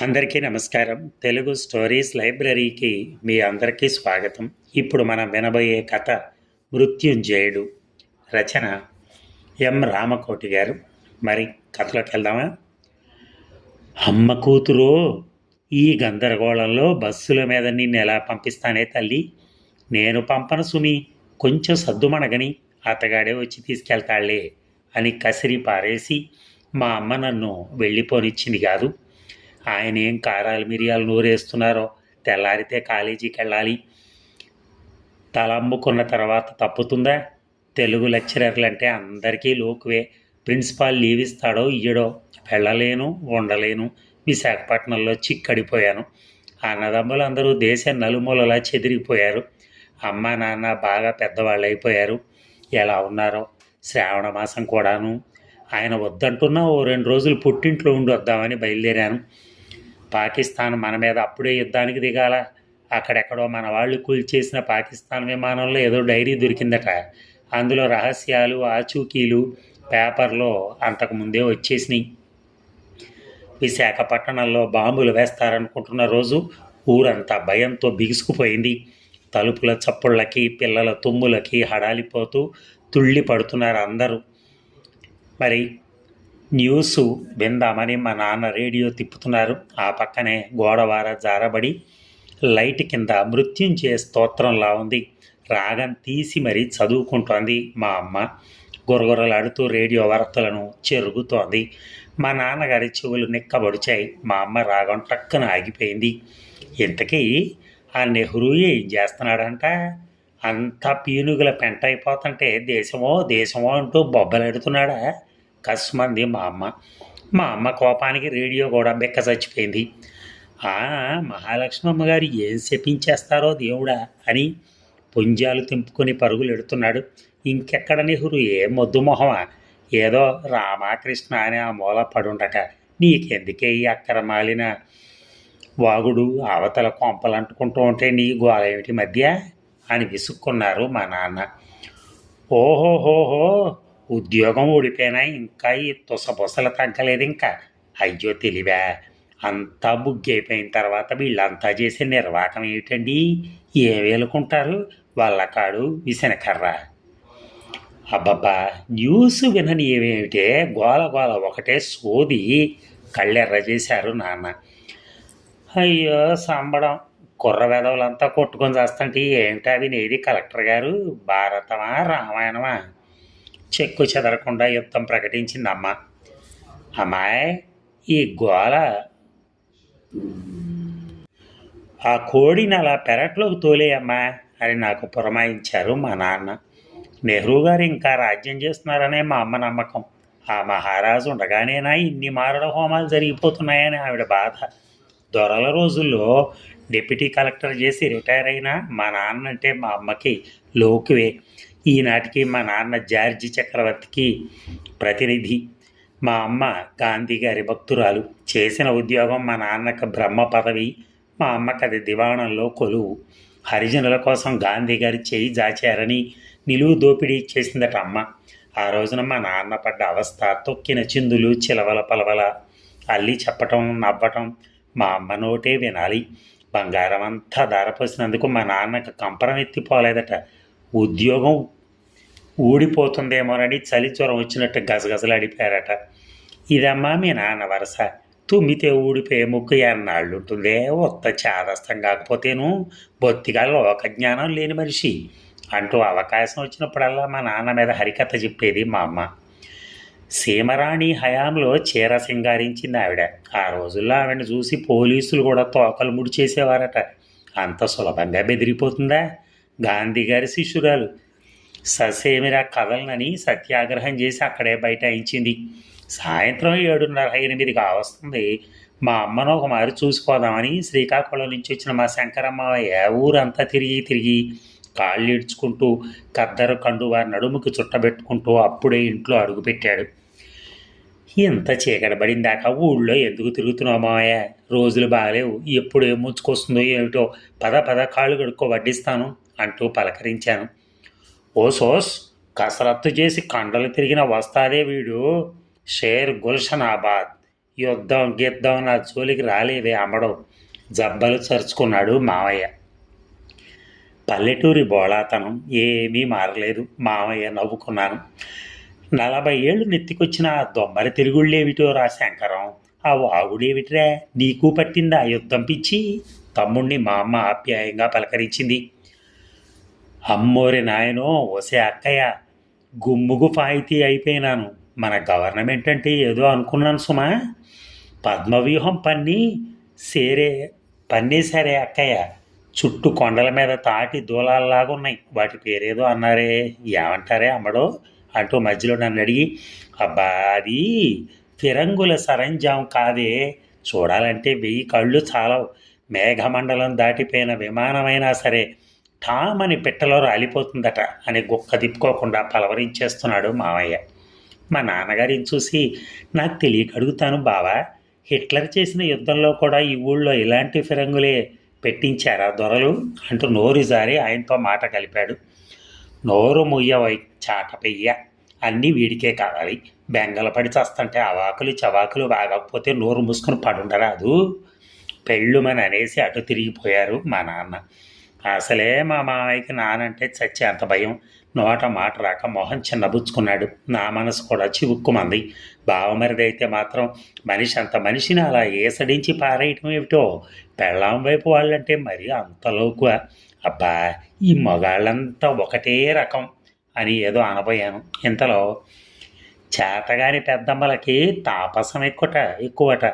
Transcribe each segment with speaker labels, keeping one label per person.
Speaker 1: అందరికీ నమస్కారం. తెలుగు స్టోరీస్ లైబ్రరీకి మీ అందరికీ స్వాగతం. ఇప్పుడు మనం వినబోయే కథ మృత్యుంజయుడు. రచన ఎం రామకోటి గారు. మరి కథలోకి వెళ్దామా? అమ్మ కూతురు, ఈ గందరగోళంలో బస్సుల మీద నిన్ను ఎలా పంపిస్తానే తల్లి? నేను పంపను సుమి, కొంచెం సద్దుమణగని అతగాడే వచ్చి తీసుకెళ్తాళ్లే అని కసిరి పారేసి మా అమ్మ నన్ను వెళ్ళిపోనిచ్చింది కాదు. ఆయన ఏం కారాలు మిరియాలు నూరేస్తున్నారో, తెల్లారితే కాలేజీకి వెళ్ళాలి. తల అమ్ముకున్న తర్వాత తప్పుతుందా? తెలుగు లెక్చరర్లంటే అందరికీ లోకువే. ప్రిన్సిపాల్ లీవ్ ఇస్తాడో ఇయ్యడో. వెళ్ళలేను, ఉండలేను. విశాఖపట్నంలో చిక్కడిపోయాను. అన్నదమ్ములు అందరూ దేశం నలుమూలలా చెదిరిపోయారు. అమ్మ నాన్న బాగా పెద్దవాళ్ళు అయిపోయారు. ఎలా ఉన్నారో. శ్రావణ మాసం కూడాను. ఆయన వద్దంటున్నా ఓ 2 రోజులు పుట్టింట్లో ఉండి వద్దామని బయలుదేరాను. పాకిస్తాన్ మన మీద అప్పుడే యుద్ధానికి దిగాల. అక్కడెక్కడో మన వాళ్ళు కూల్చేసిన పాకిస్తాన్ విమానంలో ఏదో డైరీ దొరికిందట. అందులో రహస్యాలు, ఆచూకీలు పేపర్లో అంతకుముందే వచ్చేసినాయి. విశాఖపట్నంలో బాంబులు వేస్తారనుకుంటున్న రోజు ఊరంతా భయంతో బిగుసుకుపోయింది. తలుపుల చప్పుళ్ళకి, పిల్లల తుమ్ములకి హడాలిపోతూ తుళ్ళి పడుతున్నారు అందరూ. మరి న్యూసు విందామని మా నాన్న రేడియో తిప్పుతున్నారు. ఆ పక్కనే గోడవార జారబడి లైట్ కింద మృత్యుంజయ స్తోత్రంలా ఉంది. రాగం తీసి మరీ చదువుకుంటోంది మా అమ్మ. గురగురలాడుతూ రేడియో వార్తలను చెరుగుతోంది. మా నాన్నగారి చెవులు నిక్కబడిచాయి. మా అమ్మ రాగం టక్కున ఆగిపోయింది. ఇంతకీ ఆ నెహ్రూ ఏం చేస్తున్నాడంట? అంతా పీనుగుల పెంట అయిపోతుంటే దేశమో దేశమో అంటూ బొబ్బలెడుతున్నాడా? కస్మంది మా అమ్మ. మా అమ్మ కోపానికి రేడియో కూడా బెక్క చచ్చిపోయింది. మహాలక్ష్మమ్మ గారు ఏం శపించేస్తారో దేవుడా అని పుంజాలు తెంపుకొని పరుగులు ఎడుతున్నాడు. ఇంకెక్కడ నెహ్రూ, ఏ మొద్దు మొహమా? ఏదో రామకృష్ణ అని ఆ మూల పడుండట. నీకెందుకే ఈ అక్కరమాలిన వాగుడు? అవతల కొంపలు అంటుకుంటూ ఉంటే నీ గోల ఏమిటి మధ్య అని విసుక్కున్నారు మా నాన్న. ఓహోహోహో, ఉద్యోగం ఊడిపోయినా ఇంకా ఈ తుసబుసలు తగ్గలేదు ఇంకా. అయ్యో తెలివా, అంతా బుగ్గైపోయిన తర్వాత వీళ్ళంతా చేసే నిర్వాకం ఏమిటండి? ఏం వేలుకుంటారు? వల్లకాడు, విసనకర్ర. అబ్బబ్బా, న్యూస్ వినని ఏమేమిటే, గోల గోల ఒకటే సోది. కళ్ళెర్ర చేశారు నాన్న. అయ్యో సంబడం, కుర్ర వెధవులంతా కొట్టుకొని చేస్తుంటే ఏమిటా వినేది కలెక్టర్ గారు? భారతమా రామాయణమా? చెక్కు చెదరకుండా యుద్ధం ప్రకటించిందమ్మ. అమ్మాయి, ఈ గోల, ఆ కోడిని అలా పెరట్లోకి తోలేయమ్మా అని నాకు పురమాయించారు మా నాన్న. నెహ్రూ గారు ఇంకా రాజ్యం చేస్తున్నారనే మా అమ్మ నమ్మకం. ఆ మహారాజు ఉండగానేనా ఇన్ని మారణ హోమాలు జరిగిపోతున్నాయని ఆవిడ బాధ. దొరల రోజుల్లో డిప్యూటీ కలెక్టర్ చేసి రిటైర్ అయినా మా నాన్న అంటే మా అమ్మకి లోకువే. ఈనాటికి మా నాన్న జార్జి చక్రవర్తికి ప్రతినిధి. మా అమ్మ గాంధీ గారి భక్తురాలు. చేసిన ఉద్యోగం మా నాన్నకు బ్రహ్మ పదవి, మా అమ్మకి అది దివాణంలో కొలువు. హరిజనుల కోసం గాంధీ గారి చేయి జాచారని నిలువు దోపిడీ చేసిందట అమ్మ. ఆ రోజున మా నాన్న పడ్డ అవస్థ, తొక్కిన చిందులు చిలవల పలవల అల్లి చెప్పటం, నవ్వటం మా అమ్మ నోటే వినాలి. బంగారం అంతా ధారపోసినందుకు మా నాన్నకు కంపరం ఎత్తిపోలేదట. ఉద్యోగం ఊడిపోతుందేమోనని చలి జ్వరం వచ్చినట్టు గజగజలాడిపోయారట. ఇదమ్మా మీ నాన్న వరస. తుమ్మితే ఊడిపోయే ముక్కు ఎన్నాళ్ళు ఉంటుందే? ఒత్త చాదస్తం కాకపోతేను బొత్తిగా లోకజ్ఞానం లేని మనిషి అంటూ అవకాశం వచ్చినప్పుడల్లా మా నాన్న మీద హరికథ చెప్పేది మా అమ్మ. సీమరాణి హయాంలో చీర సింగారించింది ఆవిడ. ఆ రోజుల్లో ఆవిడని చూసి పోలీసులు కూడా తోకలు ముడిచేసేవారట. అంత సులభంగా బెదిరిపోతుందా? గాంధీ గారి శిష్యురాలు. ససేమిరా కదలనని సత్యాగ్రహం చేసి అక్కడే బైఠాయించింది. సాయంత్రం 7:30-8 కావస్తుంది. మా అమ్మను ఒక మారి చూసిపోదామని శ్రీకాకుళం నుంచి వచ్చిన మా శంకరమ్మయ్య ఊరంతా తిరిగి కాళ్ళు ఈడ్చుకుంటూ కద్దరు కండువారి నడుముకి చుట్టబెట్టుకుంటూ అప్పుడే ఇంట్లో అడుగుపెట్టాడు. ఇంత చీకటి పడిందాకా ఊళ్ళో ఎందుకు తిరుగుతున్నావు మావయ్య? రోజులు బాగలేవు, ఎప్పుడు ఏం ముంచుకొస్తుందో ఏమిటో. పద పద, కాళ్ళు కడుక్కో, వడ్డిస్తాను అంటూ పలకరించాను. ఓ సోస్, కసరత్తు చేసి కండలు తిరిగిన వస్తాదే వీడు. షేర్ గుల్షనాబాద్ యుద్ధం గిద్దం నా జోలికి రాలేదే అమ్మడం, జబ్బలు చరుచుకున్నాడు మావయ్య. పల్లెటూరి బోళాతనం ఏమీ మారలేదు. మావయ్య నవ్వుకున్నాను. 40 ఏళ్ళు నెత్తికొచ్చిన ఆ దొమ్మరి తిరుగుళ్ళేమిటో రా శంకరం, ఆ వాగుడేమిట్రా, నీకు పట్టిందా యుద్ధం పిచ్చి? తమ్ముణ్ణి మా అమ్మ ఆప్యాయంగా పలకరించింది. అమ్మోరి నాయనో, ఓసే అక్కయ్య, గుమ్ముగు ఫాయితీ అయిపోయినాను. మన గవర్నమెంట్ అంటే ఏదో అనుకున్నాను సుమా. పద్మవ్యూహం పన్నేసరే అక్కయ్య. చుట్టూ కొండల మీద తాటి దూలాల్లాగున్నాయి. వాటి పేరేదో అన్నారే, ఏమంటారే అమ్మడో అంటూ మధ్యలో నన్ను అడిగి, అబ్బా అది ఫిరంగుల సరంజాం కాదే, చూడాలంటే 1000 కళ్ళు చాలవు. మేఘమండలం దాటిపోయిన విమానమైనా సరే ఠామని పిట్టలో రాలిపోతుందట అని గుక్క తిప్పుకోకుండా పలవరించేస్తున్నాడు మావయ్య. మా నాన్నగారిని చూసి నాకు తెలియక అడుగుతాను, బావా, హిట్లర్ చేసిన యుద్ధంలో కూడా ఈ ఊళ్ళో ఇలాంటి ఫిరంగులే పెట్టించారా దొరలు అంటూ నోరు జారి ఆయనతో మాట కలిపాడు. నోరు ముయ్యవై చాటపెయ్య, అన్నీ వీడికే కావాలి. బెంగళ పడి చస్తుంటే అవాకులు చవాకులు బాగకపోతే నోరు మూసుకుని పడుండరాదు. పెళ్ళుమని అనేసి అటు తిరిగిపోయారు మా నాన్న. అసలే మా మావయ్యకి నానంటే చచ్చే అంత భయం. నోట మాట రాక మొహం చిన్నబుచ్చుకున్నాడు. నా మనసు కూడా చివుక్కుమంది. బావమరిదైతే మాత్రం మనిషి అంత మనిషిని అలా ఏసడించి పారేయటం ఏమిటో. పెళ్ళాం వైపు వాళ్ళంటే మరీ అంతలోకు. అబ్బా, ఈ మగాళ్ళంతా ఒకటే రకం అని ఏదో అనబోయాను. ఇంతలో చేతగాని పెద్దమ్మలకి తాపసం ఎక్కువట.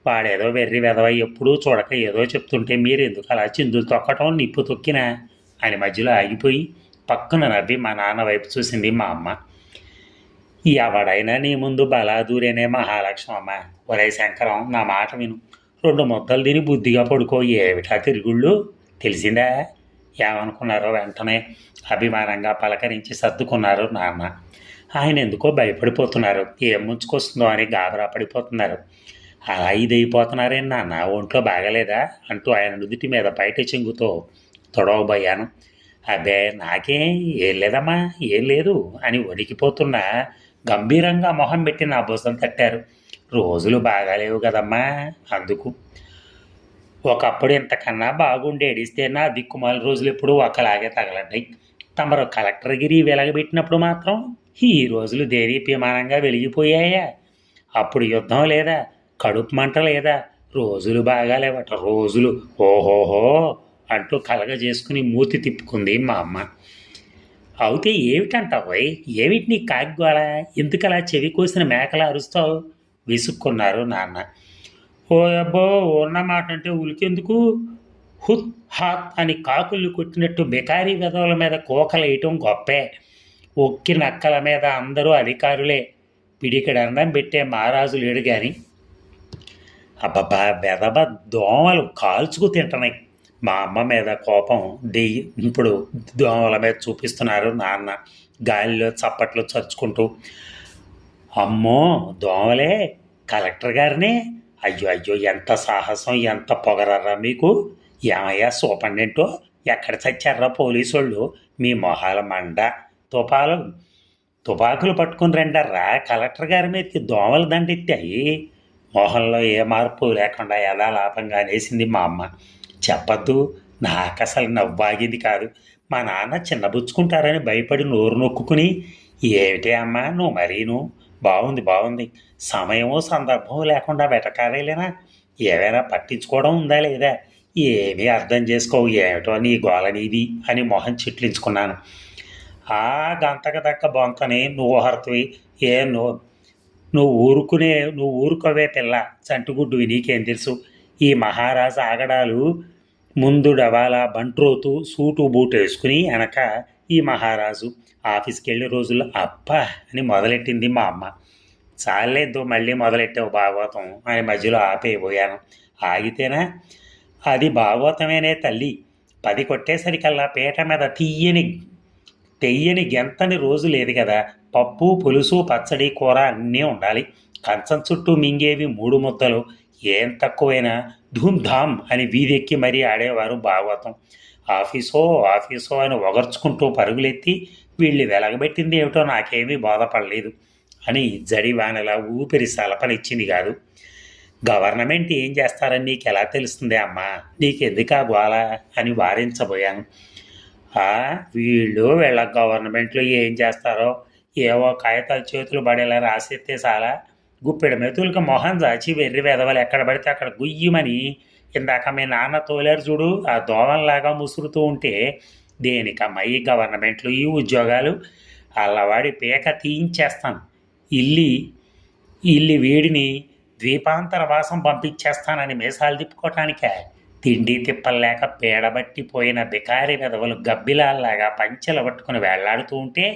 Speaker 1: వాడేదో వెర్రి వెదవై ఎప్పుడూ చూడక ఏదో చెప్తుంటే మీరు ఎందుకు అలా చిందులు తొక్కటం, నిప్పు తొక్కినా అని మధ్యలో ఆగిపోయి పక్కన నవ్వి మా నాన్న వైపు చూసింది మా అమ్మ. ఎవడైనా నీ ముందు బలాదూరేనే మహాలక్ష్మమ్మ. ఒరే శంకరం, నా మాట విను. 2 ముద్దలు తిని బుద్ధిగా పడుకో. ఏమిటా తిరుగుళ్ళు, తెలిసిందా? ఏమనుకున్నారో వెంటనే అభిమానంగా పలకరించి సర్దుకున్నారు నాన్న. ఆయన ఎందుకో భయపడిపోతున్నారు. ఏం ముంచుకొస్తుందో అని గాబరా పడిపోతున్నారు. అలా ఇదైపోతున్నారే నాన్న, ఒంట్లో బాగలేదా అంటూ ఆయన నుదుటి మీద బయట చెంగుతో తొడవబోయాను. అబ్బే నాకేం ఏం లేదమ్మా, ఏం లేదు అని వణికిపోతున్నా గంభీరంగా మొహం పెట్టి నా భుజం తట్టారు. రోజులు బాగాలేవు కదమ్మా, అందుకు. ఒకప్పుడు ఇంతకన్నా బాగుండేడిస్తే నా దిక్కుమాల రోజులు ఎప్పుడు ఒకలాగే తగలంటాయి. తమరు కలెక్టర్గిరి వెలగబెట్టినప్పుడు మాత్రం ఈ రోజులు దేదీప్యమానంగా వెలిగిపోయాయా? అప్పుడు యుద్ధం లేదా, కడుపు మంట లేదా, రోజులు బాగాలేవట రోజులు. ఓహోహో అంటూ కలగజేసుకుని మూతి తిప్పుకుంది మా అమ్మ. అవుతే ఏమిటంటావు, ఏమిటి నీ కాగ్వాల, ఎందుకలా చెవి కోసిన మేకలా అరుస్తావు విసుక్కున్నారు నాన్న. ఓ అబ్బో, ఉన్న మాట అంటే ఉలికెందుకు? హుత్ హాత్ అని కాకులు కొట్టినట్టు బెకారీ వెధవల మీద కోకలేయటం గొప్పే. ఒక్కి నక్కల మీద అందరూ అధికారులే. పిడికడి అన్నం పెట్టే మహారాజు లేడు కానీ. అబ్బబ్బా, వెధవ దోమలు కాల్చుకు తింటున్నాయి. మా అమ్మ మీద కోపం ఇప్పుడు దోమల మీద చూపిస్తున్నారు నాన్న గాలిలో చప్పట్లు చరుచుకుంటూ. అమ్మో దోమలే, కలెక్టర్ గారినే? అయ్యో అయ్యో, ఎంత సాహసం, ఎంత పొగరర్రా మీకు. ఏమయ్యా సూపరింటెండెంటో, ఎక్కడ చచ్చారా పోలీసు వాళ్ళు? మీ మొహాల మండ, తుపాకులు పట్టుకుని రండర్రా. కలెక్టర్ గారి మీదకి దోమల దండెత్తాయి. మొహంలో ఏ మార్పు లేకుండా యథాలాపంగా అనేసింది మా అమ్మ. చెప్పద్దు, నాకు అసలు నవ్వాగింది కాదు. మా నాన్న చిన్నబుచ్చుకుంటారని భయపడి నోరు నొక్కుని, ఏమిటే అమ్మా నువ్వు మరీను, బాగుంది, సమయము సందర్భం లేకుండా వెటకారేలేనా? ఏవైనా పట్టించుకోవడం ఉందా లేదా? ఏమీ అర్థం చేసుకోవు, ఏమిటో నీ గోల నీది అని మొహం చిట్లించుకున్నాను. ఆ గంతకు దక్క బొంతని నువ్వు హర్తవి, నువ్వు ఊరుకోవే పిల్ల, చంటుగుడ్డువి, నీకేం తెలుసు? ఈ మహారాజు ఆగడాలు ముందు డవాలా బంట్రోతు సూటు బూటు వేసుకుని వెనక ఈ మహారాజు ఆఫీస్కి వెళ్ళే రోజుల్లో అబ్బా అని మొదలెట్టింది మా అమ్మ. చాలేద్దు మళ్ళీ మొదలెట్టావు భాగవతం అని మధ్యలో ఆపేయబోయాను. ఆగితేనా? అది భాగవతమేనే తల్లి. 10 కొట్టేసరికల్లా పీట మీద తెయ్యని గెంతని రోజు లేదు కదా. పప్పు పులుసు పచ్చడి కూర అన్నీ ఉండాలి. కంచం చుట్టూ మింగేవి 3 ముద్దలు. ఏం తక్కువైనా ధూమ్ధామ్ అని వీధెక్కి మరీ ఆడేవారు భాగవతం. ఆఫీసో అని ఒగర్చుకుంటూ పరుగులెత్తి వీళ్ళు వెలగబెట్టింది ఏమిటో నాకేమీ బోధపడలేదు అని జడివానలా ఊపిరి సలపనిచ్చింది కాదు. గవర్నమెంట్ ఏం చేస్తారని నీకు ఎలా తెలుస్తుంది అమ్మా, నీకెందుకు ఆ గోల అని వారించబోయాను. వీళ్ళ గవర్నమెంట్లో ఏం చేస్తారో ఏవో కాగితాలు చేతులు పడేలా రాసిస్తే చాలా గుప్పెడు మెతులకి మొహం దాచి వెర్రి వెదవలు ఎక్కడ పడితే అక్కడ గుయ్యమని ఇందాక మీ నాన్న తోలేరు చూడు, ఆ దోమల్లాగా ముసురుతూ ఉంటే దేనికమ్మా ఈ గవర్నమెంట్లు ఈ ఉద్యోగాలు? అల్లవాడి పీక తీయించేస్తాను, ఇల్లి ఇల్లి వేడిని ద్వీపాంతర వాసం పంపించేస్తానని మీసాలు తిప్పుకోవటానికే. తిండి తిప్పల్లేక పీడబట్టిపోయిన బికారి వెధవలు గబ్బిలాల్లాగా పంచెలు పట్టుకుని వేళ్లాడుతూ ఉంటే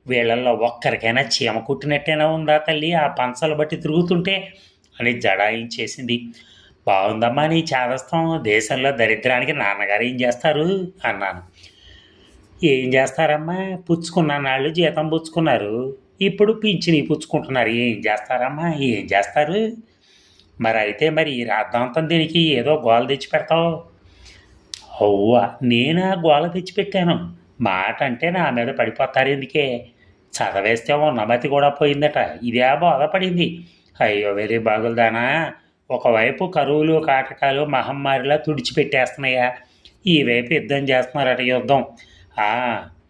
Speaker 1: వీళ్ళల్లో ఒక్కరికైనా చీమ కుట్టినట్టేనా ఉందా తల్లి ఆ పంచలు బట్టి తిరుగుతుంటే అని జడాయించేసింది. బాగుందమ్మా నీ చాదస్తం, దేశంలో దరిద్రానికి నాన్నగారు ఏం చేస్తారు అన్నాను. ఏం చేస్తారమ్మా, పుచ్చుకున్న నాళ్ళు జీతం పుచ్చుకున్నారు, ఇప్పుడు పింఛని పుచ్చుకుంటున్నారు, ఏం చేస్తారమ్మా ఏం చేస్తారు? మరి ఈ రాద్ధాంతం దీనికి ఏదో గోల తెచ్చి పెడతావు. అవ్వా నేనా గోల తెచ్చిపెట్టాను, మాట అంటే నా మీద పడిపోతారు ఎందుకే, చదవేస్తే ఉన్నమతి కూడా పోయిందట, ఇదే బాధపడింది. అయ్యో వెరీ బాగులదానా, ఒకవైపు కరువులు కాటకాలు మహమ్మారిలా తుడిచిపెట్టేస్తున్నాయా, ఈ వైపు యుద్ధం చేస్తున్నారట యుద్ధం.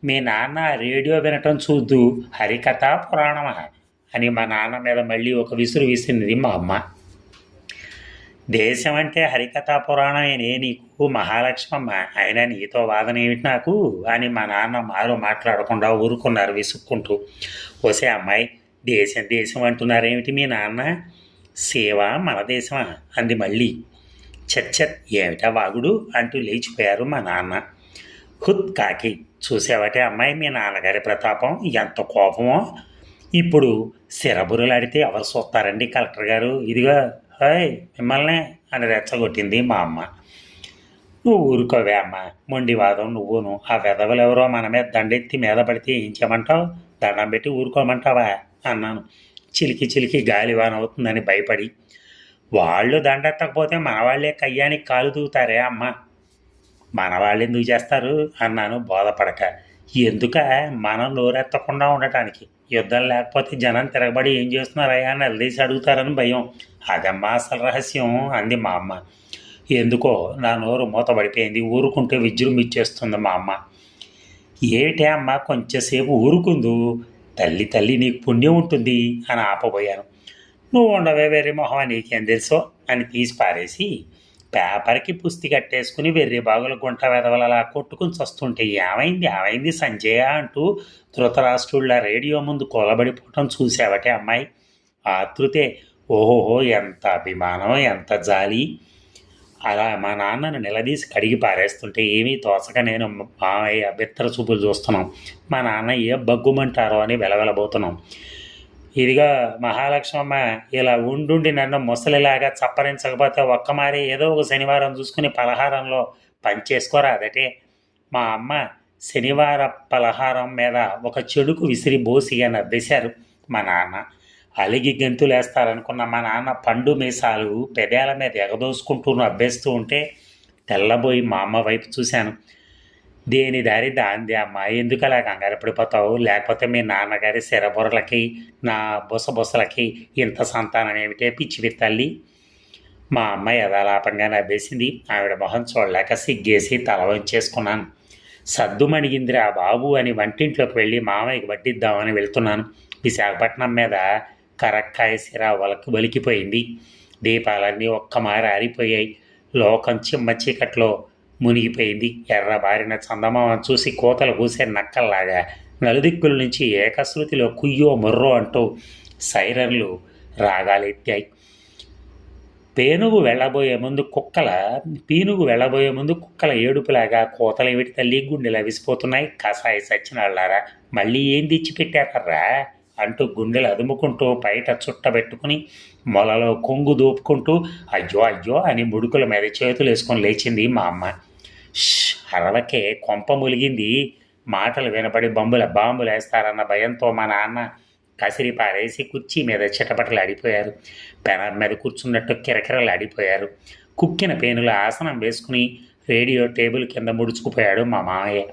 Speaker 1: మీ నాన్న రేడియో వినటం చూద్దు హరికథ పురాణమా అని మా నాన్న మీద మళ్ళీ ఒక విసురు విసిరింది మా అమ్మ. దేశం అంటే హరికథా పురాణమేనే నీకు మహాలక్ష్మమ్మ, అయినా నీతో వాదన ఏమిటి నాకు అని మా నాన్న మారు మాట్లాడకుండా ఊరుకున్నారు విసుక్కుంటూ. ఓసే అమ్మాయి, దేశం దేశం అంటున్నారేమిటి మీ నాన్న, సేవ మన దేశమా అంది మళ్ళీ. చచ్చత్ ఏమిటా వాగుడు అంటూ లేచిపోయారు మా నాన్న. హుత్ కాకి, చూసావటే అమ్మాయి మీ నాన్నగారి ప్రతాపం, ఎంత కోపమో. ఇప్పుడు సిరబురులాడితే ఎవరు చూస్తారండి కలెక్టర్ గారు, ఇదిగా హాయ్ మిమ్మల్నే అని రెచ్చగొట్టింది మా అమ్మ. నువ్వు ఊరుకోవే అమ్మ, మొండివాదం నువ్వును, ఆ వెధవలెవరో మన మీద దండెత్తి మీద పడితే ఏం చేయమంటావు, దండం పెట్టి ఊరుకోమంటావా అన్నాను, చిలికి చిలికి గాలివాన అవుతుందని భయపడి. వాళ్ళు దండెత్తకపోతే మన వాళ్ళే కయ్యానికి కాలు దూతారే అమ్మ. మన వాళ్ళు ఎందుకు చేస్తారు అన్నాను బోధపడక. ఎందుక, మనం నోరెత్తకుండా ఉండటానికి, యుద్ధం లేకపోతే జనం తిరగబడి ఏం చేస్తున్నారయ్యా అని నిలదీసి అడుగుతారని భయం, అదమ్మా అసలు రహస్యం అంది మా అమ్మ. ఎందుకో నా నోరు మూతబడిపోయింది, ఊరుకుంటే విజృంభిచ్చేస్తుంది మా అమ్మ. ఏమిటే అమ్మ కొంచెంసేపు ఊరుకుందు, తల్లి తల్లి నీకు పుణ్యం ఉంటుంది అని ఆపబోయాను. నువ్వు ఉండవే వెర్రి మొహం, నీకేం తెలుసో అని తీసి పారేసి పేపర్కి పుస్తి కట్టేసుకుని వెర్రి బాగుల గుంట వెదవలలా కొట్టుకుని వస్తుంటే ఏమైంది సంజయ అంటూ ధృతరాష్ట్రుళ్ళ రేడియో ముందు కూలబడిపోవటం చూసావటే అమ్మాయి. ఆతృతే, ఓహోహో ఎంత అభిమానం ఎంత జాలి. అలా మా నాన్నను నిలదీసి కడిగి పారేస్తుంటే ఏమీ తోచక నేను మామయ్య బిత్తర చూపులు చూస్తున్నాం, మా నాన్న ఏ బగ్గుమంటారో అని వెలవెలబోతున్నాం. ఇదిగా మహాలక్ష్మమ్మ, ఇలా ఉండుండి నన్ను ముసలిలాగా చప్పరించకపోతే ఒక్కమారి ఏదో ఒక శనివారం చూసుకుని పలహారంలో పంచేసుకోరా అదటే. మా అమ్మ శనివార పలహారం మీద ఒక చెడుకు విసిరి బోసిగా నవ్వేశారు మా నాన్న. అలిగి గెంతులేస్తారనుకున్న మా నాన్న పండు మీసాలు పెదాల మీద ఎగదోసుకుంటూ నవ్వేస్తూ ఉంటే తెల్లబోయి మా అమ్మ వైపు చూశాను. దేని దారి దాంది అమ్మ, ఎందుకు అలా కంగారు పడిపోతావు, లేకపోతే మీ నాన్నగారి శరబొరలకి నా బుసబుసలకి ఇంత సంతానం ఏమిటే పిచ్చి తల్లి. మా అమ్మ యథాలాపంగా నవ్వేసింది. ఆవిడ మొహం చూడలేక సిగ్గేసి తల వంచేసుకున్నాను. సద్దుమణిగిందిరా బాబు అని వంటింట్లోకి వెళ్ళి మామయ్యకి వడ్డిద్దామని వెళ్తున్నాను. విశాఖపట్నం మీద కరక్కాయ సిర వలికిపోయింది. దీపాలన్నీ ఒక్కమారి ఆరిపోయాయి. లోకం చిమ్మ చీకట్లో మునిగిపోయింది. ఎర్రబారిన చందమామ చూసి కోతలు కూసే నక్కల్లాగా నలుదిక్కుల నుంచి ఏకశృతిలో కుయ్యో మొర్రో అంటూ సైరన్లు రాగాలెత్తాయి. పీనుగు వెళ్ళబోయే ముందు కుక్కల ఏడుపులాగా కోతలేమిటి తల్లి, గుండెలు అవిసిపోతున్నాయి. కసాయి సచ్చినాళ్ళారా, మళ్ళీ ఏం తెచ్చిపెట్టాకర్రా అంటూ గుండెలు అదుముకుంటూ బయట చుట్టబెట్టుకుని మొలలో కొంగు దూపుకుంటూ అయ్యో అయ్యో అని ముడుకుల మీద చేతులు వేసుకొని లేచింది మా అమ్మ. అరవకే, కొంప ములిగింది. మాటలు వినపడి బాంబులు వేస్తారన్న భయంతో మా నాన్న కసిరి పారేసి కుర్చీ మీద చిటపటలు ఆడిపోయారు. పెనం మీద కూర్చున్నట్టు కిరకిరలు ఆడిపోయారు. కుక్కిన పేనుల ఆసనం వేసుకుని రేడియో టేబుల్ కింద ముడుచుకుపోయాడు మా మామయ్య.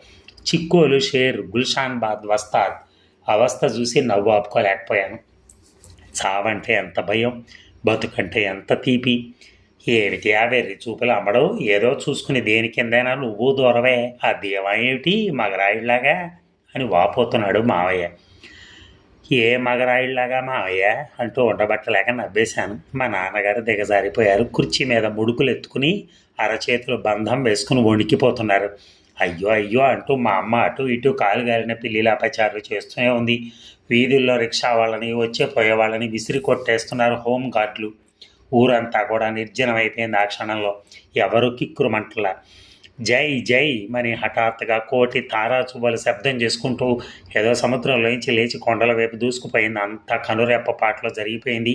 Speaker 1: చిక్కోలు షేర్ గుల్షాన్ బాద్ వస్తాద్ అవస్థ చూసి నవ్వు ఆపుకోలేకపోయాను. చావంటే ఎంత భయం. బతుకంటే ఎంత తీపి. ఏమిటి ఆ వెర్రి చూపులు అమ్మడు, ఏదో చూసుకుని దేని కిందైనా నువ్వు దూరవే, ఆ దీవా ఏమిటి మగరాయిలాగా అని వాపోతున్నాడు మావయ్య. ఏ మగరాయిలాగా మావయ్య అంటూ ఉండబట్టలేక నవ్వేశాను. మా నాన్నగారు దిగజారిపోయారు. కుర్చీ మీద ముడుకులు ఎత్తుకుని అరచేతులు బంధం వేసుకుని వణికిపోతున్నారు. అయ్యో అయ్యో అంటూ మా అమ్మ అటు ఇటు కాలు గాలిన పిల్లిలా పచారులు చేస్తూనే ఉంది. వీధుల్లో రిక్షా వాళ్ళని వచ్చే పోయే వాళ్ళని విసిరి కొట్టేస్తున్నారు హోమ్ గార్డులు. ఊరంతా కూడా నిర్జనమైపోయింది ఆ క్షణంలో. ఎవరు కిక్కురుమంటలా. జై జై మని హఠాత్తుగా కోటి తారాచువ్వలు శబ్దం చేసుకుంటూ ఏదో సముద్రంలోంచి లేచి కొండల వైపు దూసుకుపోయింది. అంతా కనురెప్ప పాటలో జరిగిపోయింది.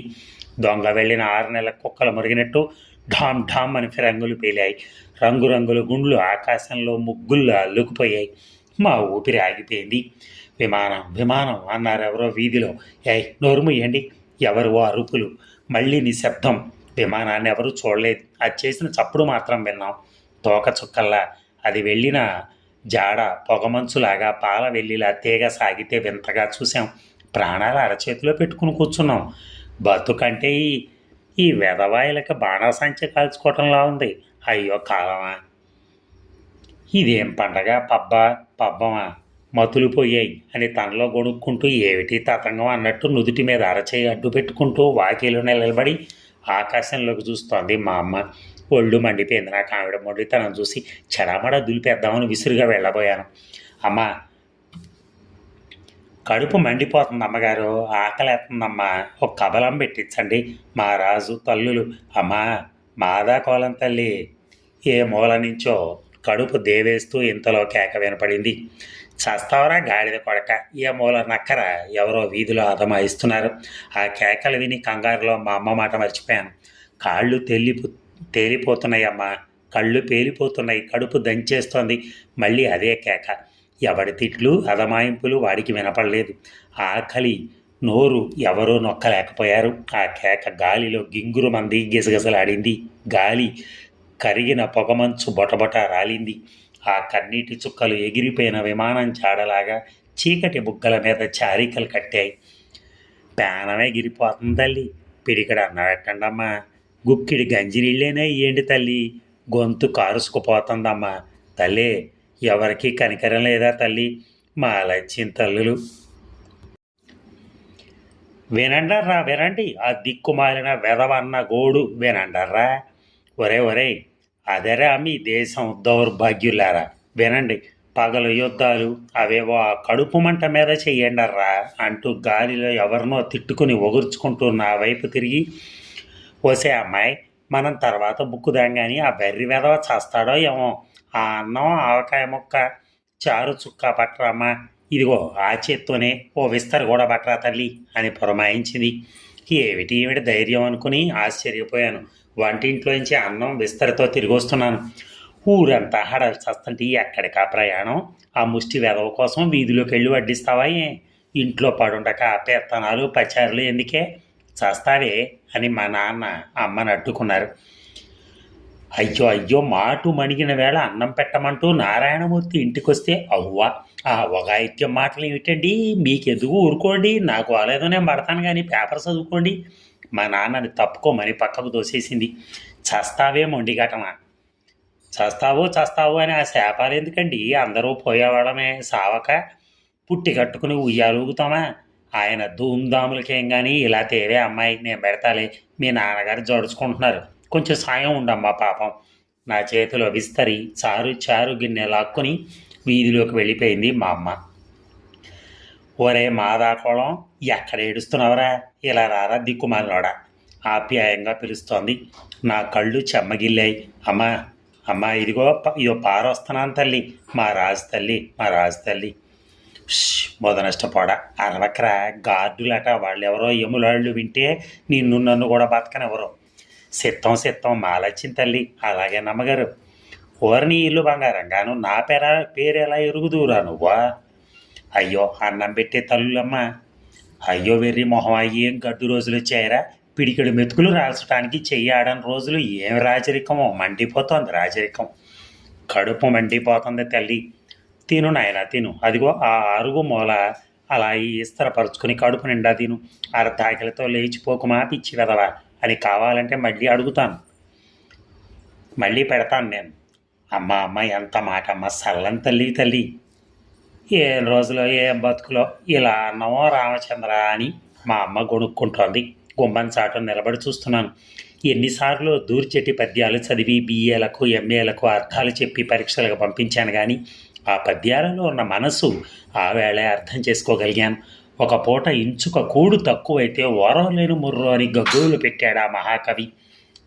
Speaker 1: దొంగ వెళ్ళిన 6 నెలల కుక్కలు మురిగినట్టు ఢామ్ ఢామ్ అని ఫిరంగులు పేలాయి. రంగురంగుల గుండ్లు ఆకాశంలో ముగ్గుల్లో అల్లుకుపోయాయి. మా ఊపిరి ఆగిపోయింది. విమానం విమానం అన్నారు ఎవరో వీధిలో. నోరు మూయండి. ఎవరు అరుపులు, మళ్ళీ నిశ్శబ్దం. విమానాన్ని ఎవరూ చూడలేదు. అది చేసిన చప్పుడు మాత్రం విన్నాం. తోక చుక్కల్లా అది వెళ్ళిన జాడ పొగమంచులాగా పాల వెళ్ళిలా తీగ సాగితే వింతగా చూసాం. ప్రాణాలు అరచేతిలో పెట్టుకుని కూర్చున్నాం. బతుకంటే ఈ వెధవాయిలకి బాణాసంచ కాల్చుకోవటంలా ఉంది. అయ్యో కాలమా, ఇదేం పండగ, పబ్బమా, మతులు పోయాయి అని తనలో గొణుక్కుంటూ ఏమిటి తతంగం అన్నట్టు నుదుటి మీద అరచేయి అడ్డు పెట్టుకుంటూ వాకిలో నిలబడి ఆకాశంలోకి చూస్తోంది మా అమ్మ. ఒళ్ళు మండిపోయింది. నాకు ఆవిడ మొండితనం చూసి చెడమడ దులిపేద్దామని విసురుగా వెళ్ళబోయాను. అమ్మ, కడుపు మండిపోతుంది అమ్మగారు, ఆకలేస్తుందమ్మా, ఒక కబలం పెట్టించండి. మా రాజు తల్లులు. అమ్మా మాదా కోలం తల్లి. ఏ మూల నుంచో కడుపు దేవేస్తూ ఇంతలో కేక వినపడింది. చస్తావరా గాడిద కొడక, ఏ మూల నక్కర ఎవరో వీధిలో అదమాయిస్తున్నారు. ఆ కేకలు విని కంగారులో మా అమ్మ మాట మర్చిపోయాను. కాళ్ళు తేలిపోతున్నాయమ్మా, కళ్ళు పేలిపోతున్నాయి, కడుపు దంచేస్తోంది. మళ్ళీ అదే కేక. ఎవడి తిట్లు అదమాయింపులు వాడికి వినపడలేదు. ఆకలి నోరు ఎవరూ నొక్కలేకపోయారు. ఆ కేక గాలిలో గింగురు మంది గిసగసలాడింది. గాలి కరిగిన పొగమంచు బొటబొట రాలింది. ఆ కన్నీటి చుక్కలు ఎగిరిపోయిన విమానం చాడలాగా చీకటి బుగ్గల మీద చారికలు కట్టాయి. పేనమే ఎగిరిపోతుంది తల్లి. పిడికడ అన్నపెట్టండమ్మా, గుక్కిడి గంజినీళ్ళేనే ఏంటి తల్లి, గొంతు కారుసుకుపోతుందమ్మా. తల్లి ఎవరికి కనికరం లేదా తల్లి, మా లచ్చిన తల్లులు. వినండర్రా వినండి, ఆ దిక్కుమాలిన వెధవన్న గోడు వినండర్రా. ఒరే అదేరా మీ దేశం దౌర్భాగ్యులారా, వినండి. పగలు యుద్ధాలు అవేవో ఆ కడుపు మంట మీద చెయ్యండర్రా అంటూ గాలిలో ఎవరినో తిట్టుకుని ఒగుర్చుకుంటూ నా వైపు తిరిగి, ఓసే అమ్మాయి, మనం తర్వాత బుక్కుదాం కానీ ఆ బెర్రి వెధవ చేస్తాడో ఏమో. ఆ అన్నం ఆవకాయ ముక్క చారు చుక్క పట్టరమ్మా, ఇదిగో ఆ చేత్తోనే ఓ విస్తరు కూడా పట్టరా తల్లి అని పురమాయించింది. ఏమిటి ధైర్యం అనుకుని ఆశ్చర్యపోయాను. వంటింట్లోంచి అన్నం విస్తరితో తిరిగి వస్తున్నాను. ఊరంతా హడలు చస్తుంటే ఎక్కడికా ప్రయాణం? ఆ ముష్టి వెధవ కోసం వీధిలోకి వెళ్ళి వడ్డిస్తావా? ఇంట్లో పడుండక పెత్తనాలు పచారులు ఎందుకే, చస్తావే అని మా నాన్న అమ్మని అడ్డుకున్నారు. అయ్యో మాటు మణిగిన వేళ అన్నం పెట్టమంటూ నారాయణమూర్తి ఇంటికొస్తే అవ్వా ఆ ఒగాయిత్యం మాటలు ఏమిటండి, మీకెందుకు ఊరుకోండి, నాకు వాలేదో నేను పడతాను కానీ పేపర్ చదువుకోండి. మా నాన్నని తప్పుకోమని పక్కకు దోసేసింది. చస్తావే మొండిగటమా, చస్తావు అని ఆ శాపాలు ఎందుకండి, అందరూ పోయేవాళ్ళమే, సావక పుట్టి కట్టుకుని ఉయ్యాలూగుతామా? ఆయన ధూమ్ధాములకేం కానీ ఇలా తేవే అమ్మాయి, నేను పెడతాలే, మీ నాన్నగారు జడుచుకుంటున్నారు, కొంచెం సాయం ఉండమ్మా పాపం. నా చేతిలో విస్తరి చారు గిన్నె లాక్కుని వీధిలోకి వెళ్ళిపోయింది మా అమ్మ. ఒరే మాదాకోళం, ఎక్కడ ఏడుస్తున్నావురా, ఇలా రారా దిక్కుమాలినోడా, ఆప్యాయంగా పిలుస్తోంది. నా కళ్ళు చెమ్మగిల్లాయి. అమ్మా ఇదిగో పారొస్తున్నాను తల్లి, మా రాజు తల్లి. మొదనష్టపోడా అరవకరా, గార్డులట వాళ్ళెవరో ఎములాళ్ళు వింటే నన్ను కూడా బతకనెవరో. సిత్తం మాలచ్చిన తల్లి. అలాగే నమ్మగారు. ఓరని ఇల్లు బంగారంగాను నా పేరు ఎలా ఎరుగుదూరా నువ్వా? అయ్యో అన్నం పెట్టే తల్లులమ్మ. అయ్యో వెర్రి మొహం, ఏం గడ్డు రోజులు వచ్చాయరా, పిడికెడు మెతుకులు రాల్చడానికి చెయ్యాడని రోజులు. ఏం రాజరికమో, మండిపోతోంది రాజరికం, కడుపు మండిపోతుంది తల్లి. తిను నాయన తిను, అదిగో ఆ అరుగు మూల అలా ఇస్తరపరుచుకుని కడుపు నిండా తిను. అర్ధాకిలతో లేచిపోకుమా పిచ్చి వెదవా, అని కావాలంటే మళ్ళీ అడుగుతాను, మళ్ళీ పెడతాను నేను. అమ్మ ఎంత మాట అమ్మ, సల్లం తల్లి తల్లి, ఏం రోజులో ఏం బతుకులో ఇలా అన్నమో రామచంద్ర అని మా అమ్మ గొణుక్కుంటోంది. గుమ్మం చాటు నిలబడి చూస్తున్నాను. ఎన్నిసార్లు దూర్చెట్టి పద్యాలు చదివి బిఏలకు ఎంఏలకు అర్థాలు చెప్పి పరీక్షలకు పంపించాను, కానీ ఆ పద్యాలలో ఉన్న మనసు ఆ వేళే అర్థం చేసుకోగలిగాను. ఒక పూట ఇంచుక కూడు తక్కువైతే ఓరవలేను ముర్రో అని గగ్గోలు పెట్టాడు ఆ మహాకవి.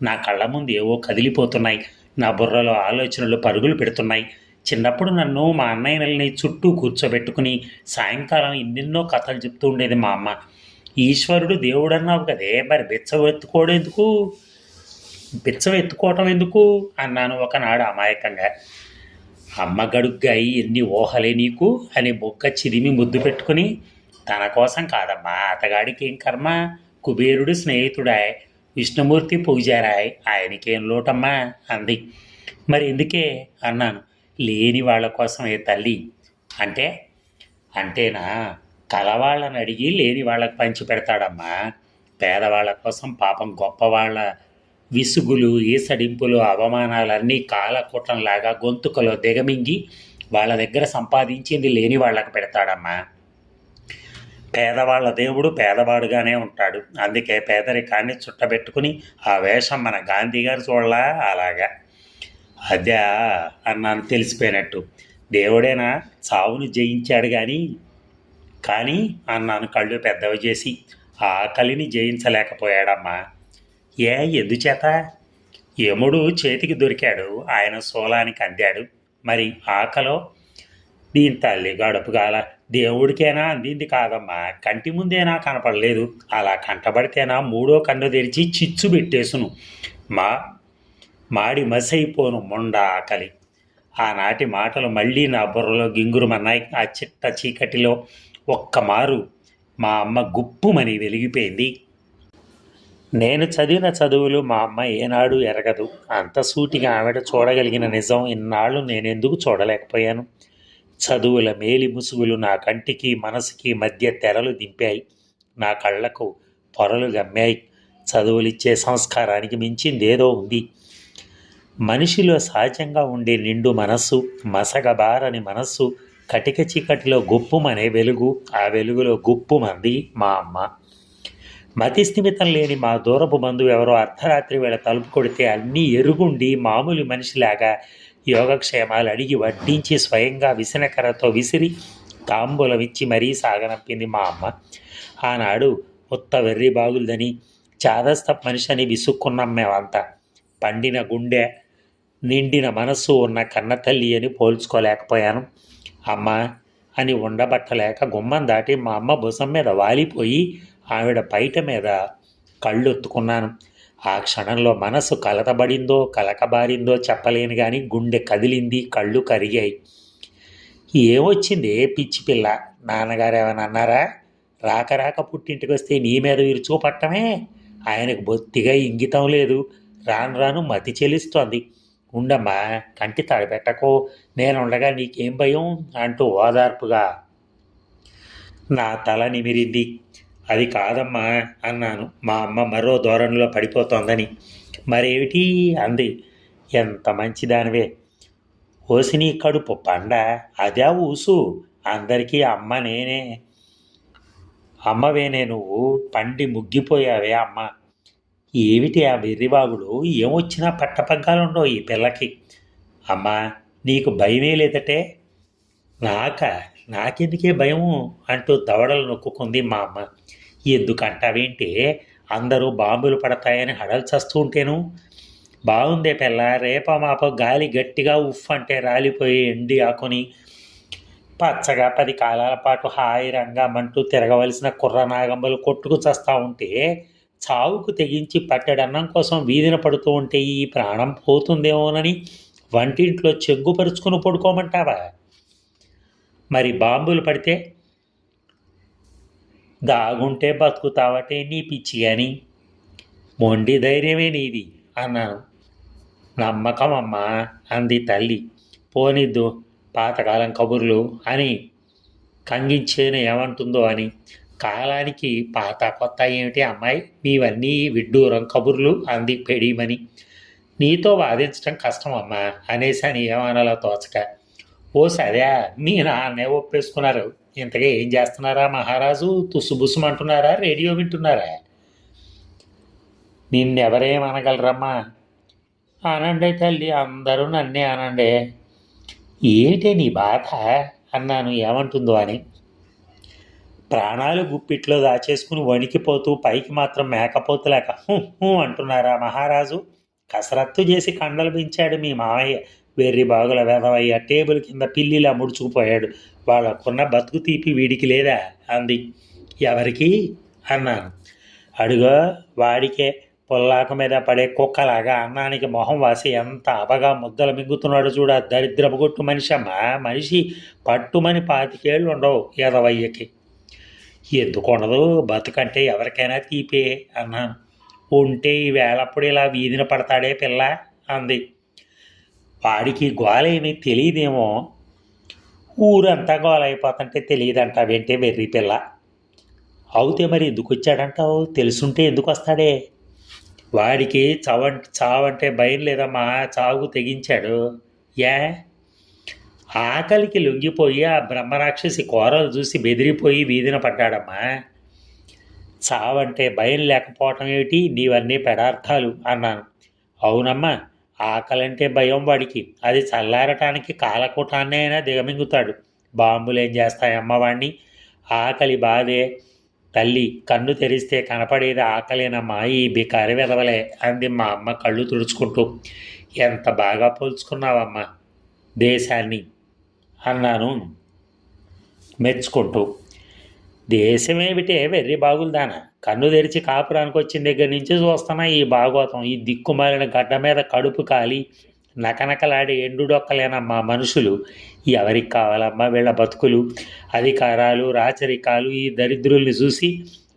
Speaker 1: నా కళ్ళ ముందు ఏవో కదిలిపోతున్నాయి, నా బుర్రలో ఆలోచనలు పరుగులు పెడుతున్నాయి. చిన్నప్పుడు నన్ను మా అన్నయ్యని చుట్టూ కూర్చోబెట్టుకుని సాయంకాలం ఎన్నెన్నో కథలు చెప్తూ ఉండేది మా అమ్మ. ఈశ్వరుడు దేవుడు అన్నావు కదే, మరి బిచ్చం ఎత్తుకోవటం ఎందుకు అన్నాను ఒకనాడు అమాయకంగా. అమ్మ గడుగ్గాయి, ఎన్ని ఊహలే నీకు అని బొక్క చిదిమి ముద్దు పెట్టుకుని, తన కోసం కాదమ్మా, అతగాడికి ఏం కర్మ, కుబేరుడు స్నేహితుడాయ్, విష్ణుమూర్తి పూజారాయ్, ఆయనకేం లోటమ్మా అంది. మరి ఎందుకే అన్నాను. లేని వాళ్ళ కోసమే తల్లి. అంటే అంటేనా, కలవాళ్ళని అడిగి లేని వాళ్ళకి పంచి పెడతాడమ్మా. పేదవాళ్ళ కోసం పాపం గొప్పవాళ్ళ విసుగులు, ఈసడింపులు, అవమానాలన్నీ కాలకూటంలాగా గొంతుకలో దిగమింగి వాళ్ళ దగ్గర సంపాదించింది లేని వాళ్ళకి పెడతాడమ్మా. పేదవాళ్ళ దేవుడు పేదవాడుగానే ఉంటాడు. అందుకే పేదరికాన్ని చుట్టబెట్టుకుని ఆ వేషం మన గాంధీ గారు చూడలా అలాగా. అదే అన్నాను తెలిసిపోయినట్టు. దేవుడేనా చావును జయించాడు కానీ అన్నాను కళ్ళు పెద్దవి చేసి. ఆ ఆకలిని జయించలేకపోయాడమ్మా. ఎందుచేత? యముడు చేతికి దొరికాడు, ఆయన శూలానికి అందాడు. మరి ఆకలో దీని తల్లి గడుపుగాల దేవుడికేనా అందింది కాదమ్మా, కంటి ముందేనా కనపడలేదు. అలా కంటబడితేనా మూడో కన్ను తెరిచి చిచ్చు పెట్టేసును. మాడి మసైపోను మొండ ఆకలి. ఆనాటి మాటలు మళ్ళీ నా బుర్రలో గింగురుమన్నాయి. ఆ చిట్ట చీకటిలో ఒక్కమారు మా అమ్మ గుప్పుమని వెలిగిపోయింది. నేను చదివిన చదువులు మా అమ్మ ఏనాడు ఎరగదు. అంత సూటిగా ఆవిడ చూడగలిగిన నిజం ఇన్నాళ్ళు నేనెందుకు చూడలేకపోయాను? చదువుల మేలి ముసుగులు నా కంటికి మనసుకి మధ్య తెరలు దింపాయి, నా కళ్ళకు పొరలు గమ్మాయి. చదువులిచ్చే సంస్కారానికి మించిందేదో ఉంది. మనిషిలో సహజంగా ఉండే నిండు మనస్సు, మసగబారని మనస్సు, కటిక చీకటిలో గుప్పుమనే వెలుగు, ఆ వెలుగులో గుప్పుమంది మా అమ్మ. మతి స్థిమితం లేని మా దూరపు బంధువు ఎవరో అర్ధరాత్రి వేళ తలుపు కొడితే అన్నీ ఎరుగుండి మామూలు మనిషిలాగా యోగక్షేమాలు అడిగి వడ్డించి స్వయంగా విసనకర్రతో విసిరి తాంబూలమిచ్చి మరీ సాగనంపింది మా అమ్మ. ఆనాడు ఉత్త వెర్రి బాగులదని, చాదస్త మనిషి అని విసుక్కున్నాం మేమంతా. పండిన గుండె, నిండిన మనస్సు ఉన్న కన్నతల్లి అని పోల్చుకోలేకపోయాను. అమ్మ అని ఉండబట్టలేక గుమ్మం దాటి మా అమ్మ భుజం మీద వాలిపోయి ఆవిడ పైట మీద కళ్ళొత్తుకున్నాను. ఆ క్షణంలో మనసు కలతబడిందో కలకబారిందో చెప్పలేను, కానీ గుండె కదిలింది, కళ్ళు కరిగాయి. ఏమొచ్చింది పిచ్చి పిల్ల, నాన్నగారు ఏమైనా అన్నారా? రాక పుట్టింటికి వస్తే నీ మీద విరుచుకుపట్టమే. ఆయనకు బొత్తిగా ఇంగితం లేదు, రాను రాను మతి చెల్లిస్తోంది. ఉండమ్మా, కంటి తడిపెట్టకో, నేనుండగా నీకేం భయం అంటూ ఓదార్పుగా నా తల నిమిరింది. అది కాదమ్మా అన్నాను, మా అమ్మ మరో ధోరణిలో పడిపోతోందని. మరేమిటి అంది. ఎంత మంచిదానివే, ఓసిని కడుపు పండ, అదే ఊసు, అందరికీ అమ్మవేనే నువ్వు, పండి ముగ్గిపోయావే అమ్మ. ఏమిటి ఆ వెర్రివాగుడు, ఏమొచ్చినా పట్టపగ్గాలుండవు ఈ పిల్లకి. అమ్మా నీకు భయమే లేదటే? నాకెందుకే భయము అంటూ దవడలు నొక్కుంది మా అమ్మ. ఎందుకంటావేంటే, అందరూ బాంబులు పడతాయని హడలు చస్తూ ఉంటేను. బాగుందే పిల్ల, రేపమాపో గాలి గట్టిగా ఉఫ్ అంటే రాలిపోయి ఎండి ఆకుని పచ్చగా 10 కాలాల పాటు హాయిరంగా మంటూ తిరగవలసిన కుర్రనాగంబలు కొట్టుకు చస్తూ ఉంటే, చావుకు తెగించి పట్టెడన్నం కోసం వీధిన పడుతూ ఉంటే ఈ ప్రాణం పోతుందేమోనని వంటింట్లో చెంగుపరుచుకుని పడుకోమంటావా? మరి బాంబులు పడితే దాగుంటే బతుకుతావటే నీ పిచ్చి అని. మొండి ధైర్యమే నీది అన్నాను. నమ్మకం అమ్మా అంది తల్లి. పోనిద్దు, పాతకాలం కబుర్లు అని కంగించేను ఏమంటుందో అని. కాలానికి పాత కొత్త ఏమిటి అమ్మాయి, నీవన్నీ విడ్డూరం కబుర్లు అంది పెడీమని. నీతో వాదించడం కష్టం అమ్మా అనేసాని ఏమనాలో తోచక. ఓ సరే, మీ నాన్నే ఒప్పేసుకున్నారు. ఇంతగా ఏం చేస్తున్నారా మహారాజు? తుస్సుబుస్సుమంటున్నారా, రేడియో వింటున్నారా? నిన్నెవరేమనగలరమ్మా? అనండే తల్లి, అందరూ నన్నే అనండే. ఏమిటే నీ బాధ అన్నాను ఏమంటుందో అని. ప్రాణాలు గుప్పిట్లో దాచేసుకుని వణికిపోతూ పైకి మాత్రం మేకపోతులేక అంటున్నారా మహారాజు? కసరత్తు చేసి కండలు పెంచాడు మీ మావయ్య. వెర్రి బాగుల వెధవయ్య టేబుల్ కింద పిల్లిలా ముడుచుకుపోయాడు. వాళ్ళకున్న బతుకు తీపి వీడికి లేదా అంది. ఎవరికి అన్నాను. అడుగో వాడికే, పొల్లాక మీద పడే కుక్కలాగా అన్నానికి మొహం వాసి ఎంత అబగా ముద్దలు మింగుతున్నాడు చూడ. దరిద్రపు కొట్టు మనిషి అమ్మా, మనిషి పట్టుమని 25 ఏళ్ళు ఉండవు ఎదవయ్యకి. ఎందుకు ఉండదు? బతుకంటే ఎవరికైనా తీపే అన్నాను. ఉంటే ఈ వేళప్పుడు ఇలా వీధిన పడతాడే పిల్ల అంది. వాడికి గోలేమీ తెలియదేమో. ఊరంతా గోలైపోతుంటే తెలియదంటావేంటే వెర్రి పిల్ల. అవుతే మరి ఎందుకు వచ్చాడంటావు? తెలుసుంటే ఎందుకు వస్తాడే? వాడికి చావంటే భయం లేదమ్మా, చావుకు తెగించాడు. ఏ? ఆకలికి లొంగిపోయి ఆ బ్రహ్మరాక్షసి కోరలు చూసి బెదిరిపోయి వీధిన పడ్డాడమ్మా. చావంటే భయం లేకపోవటం ఏమిటి? నీవన్నీ పెడార్థాలు అన్నాను. అవునమ్మా, ఆకలంటే భయం వాడికి. అది చల్లారటానికి కాలకూటాన్నే అయినా దిగమింగుతాడు. బాంబులేం చేస్తాయమ్మ వాణ్ణి? ఆకలి బాధే తల్లి. కన్ను తెరిస్తే కనపడేది ఆకలేనమ్మా, ఈ బికారి వెదవలే అంది మా అమ్మ కళ్ళు తుడుచుకుంటూ. ఎంత బాగా పోల్చుకున్నావమ్మా దేశాన్ని అన్నాను మెచ్చుకుంటూ. దేశమేమిటే వెర్రి బాగులదాన, కన్ను తెరిచి కాపురానికి వచ్చిన దగ్గర నుంచి చూస్తున్నా ఈ భాగవతం. ఈ దిక్కుమాలిన గడ్డ మీద కడుపు కాలి నకనకలాడే ఎండుడొక్కలేనమ్మా మనుషులు. ఎవరికి కావాలమ్మా వీళ్ళ బతుకులు? అధికారాలు, రాచరికాలు ఈ దరిద్రుల్ని చూసి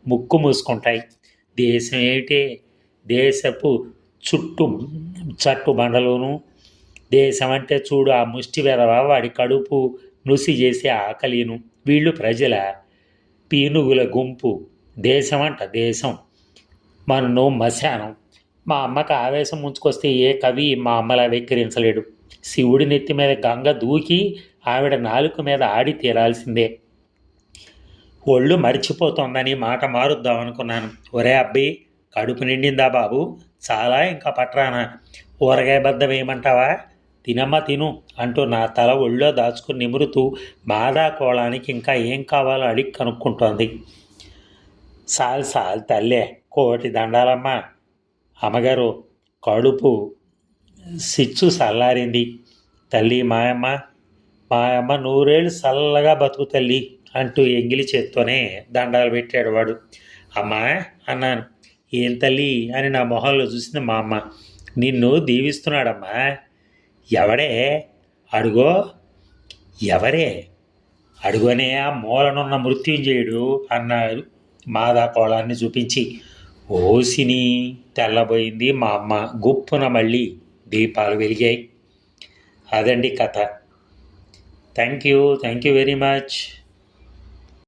Speaker 1: ముక్కు మూసుకుంటాయి. దేశం ఏమిటే? దేశపు చట్టు బండలోను. దేశం అంటే చూడు ఆ ముష్టి వెదవ, వాడి కడుపు నుసి చేసే ఆకలిను. వీళ్ళు ప్రజల పీనుగుల గుంపు. దేశం అంట దేశం, మన్ను మశానం. మా అమ్మకు ఆవేశం ముంచుకొస్తే ఏ కవి మా అమ్మలా వెక్కిరించలేడు. శివుడి నెత్తి మీద గంగ దూకి ఆవిడ నాలుక మీద ఆడి తీరాల్సిందే. ఒళ్ళు మరిచిపోతోందని మాట మారుద్దామనుకున్నాను. ఒరే అబ్బి, కడుపు నిండిందా బాబు? చాలా ఇంకా పట్రానా? ఊరగాయ బద్ద వేయమంటావా? తినమ్మా తిను అంటూ నా తల ఒళ్ళో దాచుకుని నిమురుతూ మాదా కోళానికి ఇంకా ఏం కావాలో అడిగి కనుక్కుంటోంది. సాల్ తల్లే, కోటి దండాలమ్మా. అమ్మగారు, కడుపు సిచ్చు సల్లారింది. తల్లి మాయమ్మ 100 ఏళ్ళు చల్లగా బతుకు తల్లి అంటూ ఎంగిలి చేత్తోనే దండాలు పెట్టాడు వాడు. అమ్మా అన్నాను. ఏం తల్లి అని నా మొహంలో చూసింది మా అమ్మ. నిన్ను దీవిస్తున్నాడమ్మా. ఎవడే? అడుగో. ఎవరే? అడుగనే ఆ మూలనున్న మృత్యుంజయుడు అన్నాడు మాదా కోళాన్ని చూపించి. ఓసిని తెల్లబోయింది మా అమ్మ. గుప్పున మళ్ళీ దీపాలు వెలిగాయి. అదండి కథ. Thank you very much.